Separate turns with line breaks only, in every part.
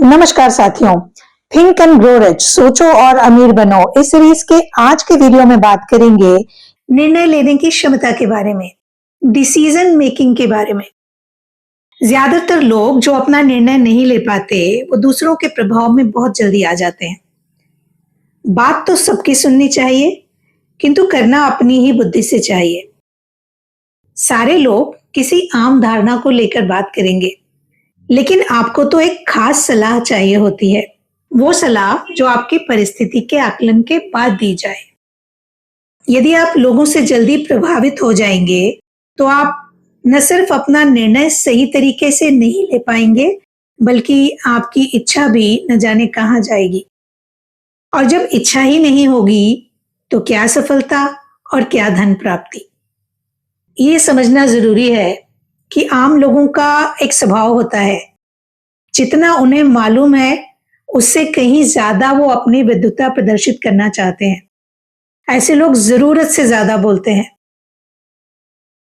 नमस्कार साथियों, think and grow rich, सोचो और अमीर बनो। इस सीरीज के आज के वीडियो में बात करेंगे निर्णय लेने की क्षमता के बारे में, डिसीजन मेकिंग के बारे में। ज्यादातर लोग जो अपना निर्णय नहीं ले पाते, वो दूसरों के प्रभाव में बहुत जल्दी आ जाते हैं। बात तो सबकी सुननी चाहिए, किंतु करना अपनी ही बुद्धि से चाहिए। सारे लोग किसी आम धारणा को लेकर बात करेंगे, लेकिन आपको तो एक खास सलाह चाहिए होती है, वो सलाह जो आपकी परिस्थिति के आकलन के बाद दी जाए। यदि आप लोगों से जल्दी प्रभावित हो जाएंगे, तो आप न सिर्फ अपना निर्णय सही तरीके से नहीं ले पाएंगे, बल्कि आपकी इच्छा भी न जाने कहां जाएगी। और जब इच्छा ही नहीं होगी, तो क्या सफलता और क्या धन प्राप्ति। ये समझना जरूरी है कि आम लोगों का एक स्वभाव होता है, जितना उन्हें मालूम है उससे कहीं ज्यादा वो अपनी विद्वता प्रदर्शित करना चाहते हैं। ऐसे लोग जरूरत से ज्यादा बोलते हैं।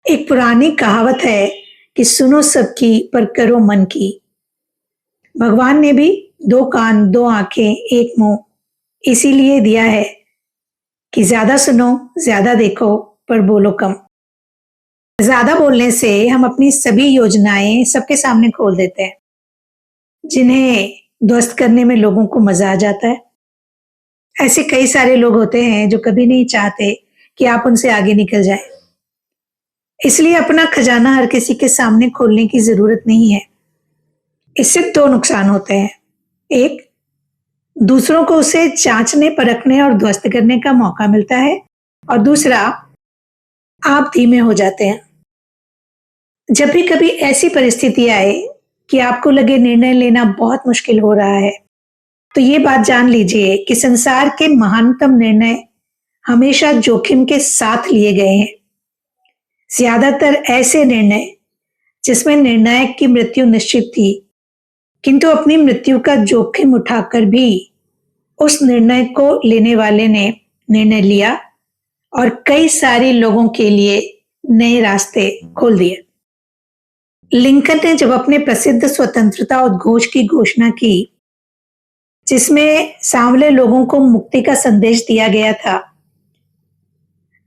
एक पुरानी कहावत है कि सुनो सबकी पर करो मन की। भगवान ने भी 2 कान 2 आंखें 1 मुंह इसीलिए दिया है कि ज्यादा सुनो, ज्यादा देखो, पर बोलो कम। ज्यादा बोलने से हम अपनी सभी योजनाएं सबके सामने खोल देते हैं, जिन्हें ध्वस्त करने में लोगों को मजा आ जाता है। ऐसे कई सारे लोग होते हैं जो कभी नहीं चाहते कि आप उनसे आगे निकल जाएं। इसलिए अपना खजाना हर किसी के सामने खोलने की जरूरत नहीं है। इससे 2 नुकसान होते हैं। एक, दूसरों को उसे जांचने, परखने और ध्वस्त करने का मौका मिलता है, और दूसरा, आप धीमे हो जाते हैं। जब भी कभी ऐसी परिस्थिति आए कि आपको लगे निर्णय लेना बहुत मुश्किल हो रहा है, तो ये बात जान लीजिए कि संसार के महानतम निर्णय हमेशा जोखिम के साथ लिए गए हैं। ज्यादातर ऐसे निर्णय जिसमें निर्णायक की मृत्यु निश्चित थी, किंतु अपनी मृत्यु का जोखिम उठाकर भी उस निर्णय को लेने वाले ने निर्णय लिया और कई सारे लोगों के लिए नए रास्ते खोल दिए। लिंकन ने जब अपने प्रसिद्ध स्वतंत्रता उद्घोष की घोषणा की, जिसमें सांवले लोगों को मुक्ति का संदेश दिया गया था,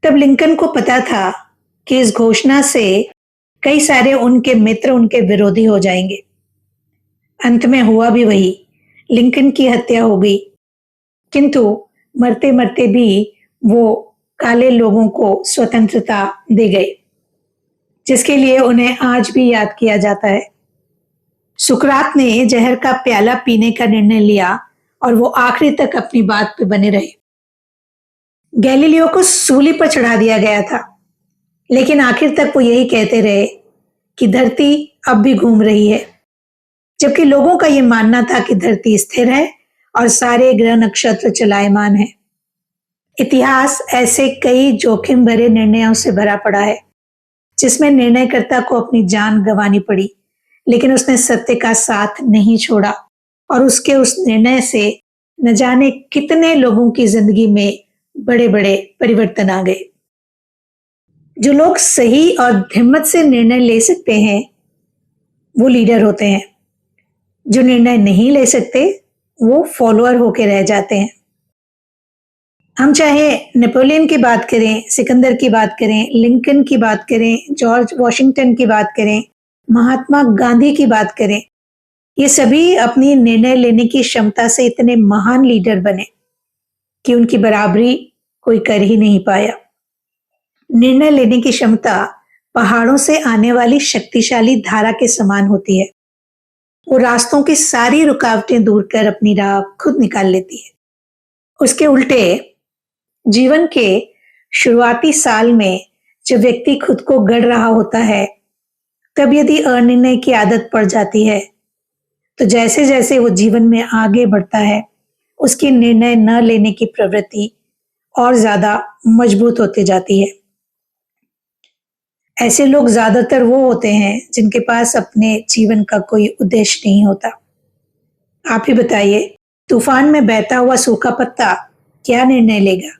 तब लिंकन को पता था कि इस घोषणा से कई सारे उनके मित्र उनके विरोधी हो जाएंगे। अंत में हुआ भी वही, लिंकन की हत्या हो गई, किंतु मरते मरते भी वो काले लोगों को स्वतंत्रता दे गए, जिसके लिए उन्हें आज भी याद किया जाता है। सुकरात ने जहर का प्याला पीने का निर्णय लिया और वो आखिरी तक अपनी बात पे बने रहे। गैलीलियो को सूली पर चढ़ा दिया गया था, लेकिन आखिर तक वो यही कहते रहे कि धरती अब भी घूम रही है, जबकि लोगों का ये मानना था कि धरती स्थिर है और सारे ग्रह नक्षत्र चलायमान है। इतिहास ऐसे कई जोखिम भरे निर्णयों से भरा पड़ा है, जिसमें निर्णयकर्ता को अपनी जान गंवानी पड़ी, लेकिन उसने सत्य का साथ नहीं छोड़ा और उसके उस निर्णय से न जाने कितने लोगों की जिंदगी में बड़े बड़े परिवर्तन आ गए। जो लोग सही और हिम्मत से निर्णय ले सकते हैं, वो लीडर होते हैं। जो निर्णय नहीं ले सकते, वो फॉलोअर होके रह जाते हैं। हम चाहे नेपोलियन की बात करें, सिकंदर की बात करें, लिंकन की बात करें, जॉर्ज वॉशिंगटन की बात करें, महात्मा गांधी की बात करें, ये सभी अपनी निर्णय लेने की क्षमता से इतने महान लीडर बने कि उनकी बराबरी कोई कर ही नहीं पाया। निर्णय लेने की क्षमता पहाड़ों से आने वाली शक्तिशाली धारा के समान होती है। वो रास्तों की सारी रुकावटें दूर कर अपनी राह खुद निकाल लेती है। उसके उल्टे जीवन के शुरुआती साल में जब व्यक्ति खुद को गढ़ रहा होता है, तब यदि अनिर्णय की आदत पड़ जाती है, तो जैसे जैसे वो जीवन में आगे बढ़ता है, उसकी निर्णय न लेने की प्रवृत्ति और ज्यादा मजबूत होती जाती है। ऐसे लोग ज्यादातर वो होते हैं जिनके पास अपने जीवन का कोई उद्देश्य नहीं होता। आप ही बताइए, तूफान में बहता हुआ सूखा पत्ता क्या निर्णय लेगा?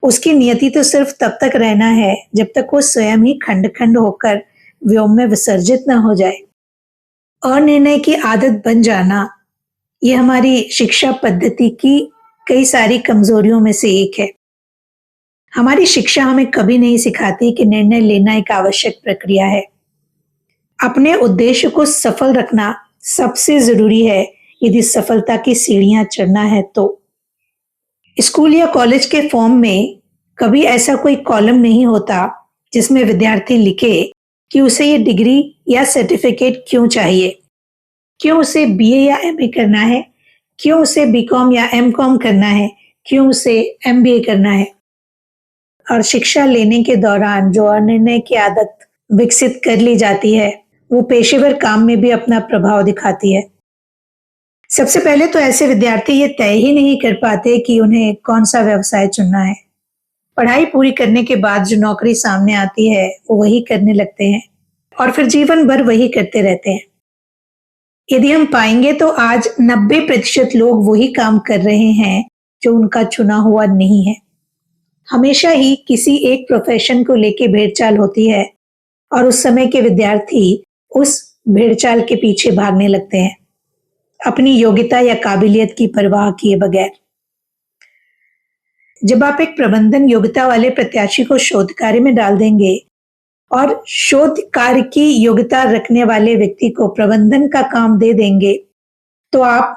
उसकी नियति तो सिर्फ तब तक रहना है जब तक वो स्वयं ही खंड खंड होकर व्योम में विसर्जित न हो जाए। अनिर्णय की आदत बन जाना ये हमारी शिक्षा पद्धति की कई सारी कमजोरियों में से एक है। हमारी शिक्षा हमें कभी नहीं सिखाती कि निर्णय लेना एक आवश्यक प्रक्रिया है। अपने उद्देश्य को सफल रखना सबसे जरूरी है यदि सफलता की सीढ़ियां चढ़ना है तो। स्कूल या कॉलेज के फॉर्म में कभी ऐसा कोई कॉलम नहीं होता जिसमें विद्यार्थी लिखे कि उसे ये डिग्री या सर्टिफिकेट क्यों चाहिए, क्यों उसे बीए या एमए करना है, क्यों उसे बीकॉम या एमकॉम करना है, क्यों उसे एमबीए करना है। और शिक्षा लेने के दौरान जो अनिर्णय की आदत विकसित कर ली जाती है वो पेशेवर काम में भी अपना प्रभाव दिखाती है। सबसे पहले तो ऐसे विद्यार्थी ये तय ही नहीं कर पाते कि उन्हें कौन सा व्यवसाय चुनना है। पढ़ाई पूरी करने के बाद जो नौकरी सामने आती है वो वही करने लगते हैं और फिर जीवन भर वही करते रहते हैं। यदि हम पाएंगे तो आज 90% लोग वही काम कर रहे हैं जो उनका चुना हुआ नहीं है। हमेशा ही किसी एक प्रोफेशन को लेके भेड़चाल होती है और उस समय के विद्यार्थी उस भेड़चाल के पीछे भागने लगते हैं, अपनी योग्यता या काबिलियत की परवाह किए बगैर। जब आप एक प्रबंधन योग्यता वाले प्रत्याशी को शोध कार्य में डाल देंगे और शोध कार्य की योग्यता रखने वाले व्यक्ति को प्रबंधन का काम दे देंगे तो आप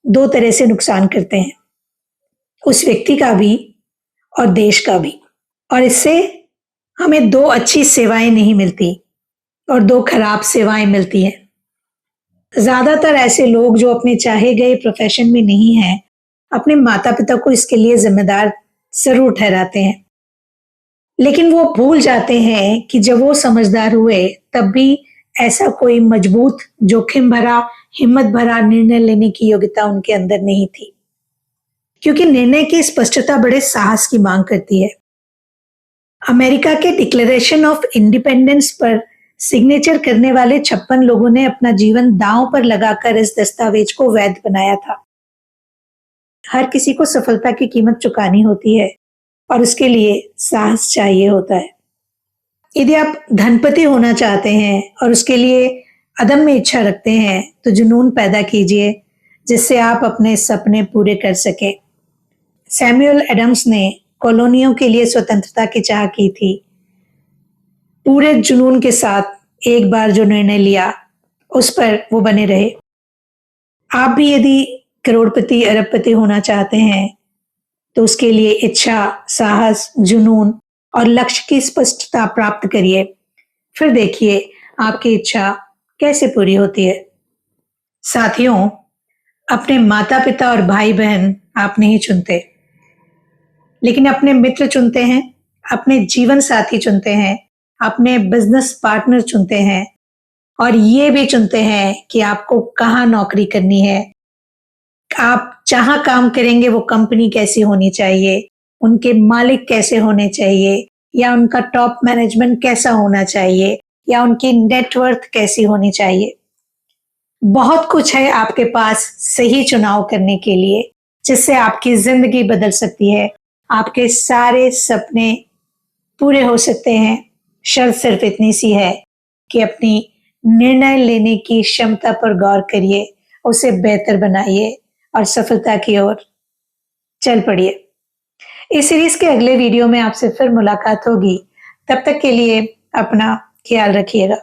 दो तरह से नुकसान करते हैं, उस व्यक्ति का भी और देश का भी। और इससे हमें दो अच्छी सेवाएं नहीं मिलती और दो खराब सेवाएं मिलती हैं। ज्यादातर ऐसे लोग जो अपने चाहे गए प्रोफेशन में नहीं हैं, अपने माता पिता को इसके लिए जिम्मेदार जरूर ठहराते हैं, लेकिन वो भूल जाते हैं कि जब वो समझदार हुए तब भी ऐसा कोई मजबूत, जोखिम भरा, हिम्मत भरा निर्णय लेने की योग्यता उनके अंदर नहीं थी। क्योंकि निर्णय की स्पष्टता बड़े साहस की मांग करती है। अमेरिका के डिक्लेरेशन ऑफ इंडिपेंडेंस पर सिग्नेचर करने वाले 56 लोगों ने अपना जीवन दांव पर लगाकर इस दस्तावेज को वैध बनाया था। हर किसी को सफलता की कीमत चुकानी होती है और उसके लिए साहस चाहिए होता है। यदि आप धनपति होना चाहते हैं और उसके लिए अदम्य इच्छा रखते हैं तो जुनून पैदा कीजिए जिससे आप अपने सपने पूरे कर सके। सैमुअल एडम्स ने कॉलोनियों के लिए स्वतंत्रता की चाह की थी। पूरे जुनून के साथ एक बार जो निर्णय लिया उस पर वो बने रहे। आप भी यदि करोड़पति, अरबपति होना चाहते हैं तो उसके लिए इच्छा, साहस, जुनून और लक्ष्य की स्पष्टता प्राप्त करिए। फिर देखिए आपकी इच्छा कैसे पूरी होती है। साथियों, अपने माता पिता और भाई बहन आप नहीं चुनते, लेकिन अपने मित्र चुनते हैं, अपने जीवन साथी चुनते हैं, अपने बिजनेस पार्टनर चुनते हैं और ये भी चुनते हैं कि आपको कहाँ नौकरी करनी है। आप जहां काम करेंगे वो कंपनी कैसी होनी चाहिए, उनके मालिक कैसे होने चाहिए, या उनका टॉप मैनेजमेंट कैसा होना चाहिए, या उनकी नेटवर्थ कैसी होनी चाहिए। बहुत कुछ है आपके पास सही चुनाव करने के लिए जिससे आपकी जिंदगी बदल सकती है, आपके सारे सपने पूरे हो सकते हैं। शर्त सिर्फ इतनी सी है कि अपनी निर्णय लेने की क्षमता पर गौर करिए, उसे बेहतर बनाइए और सफलता की ओर चल पड़िए। इस सीरीज के अगले वीडियो में आपसे फिर मुलाकात होगी। तब तक के लिए अपना ख्याल रखिएगा।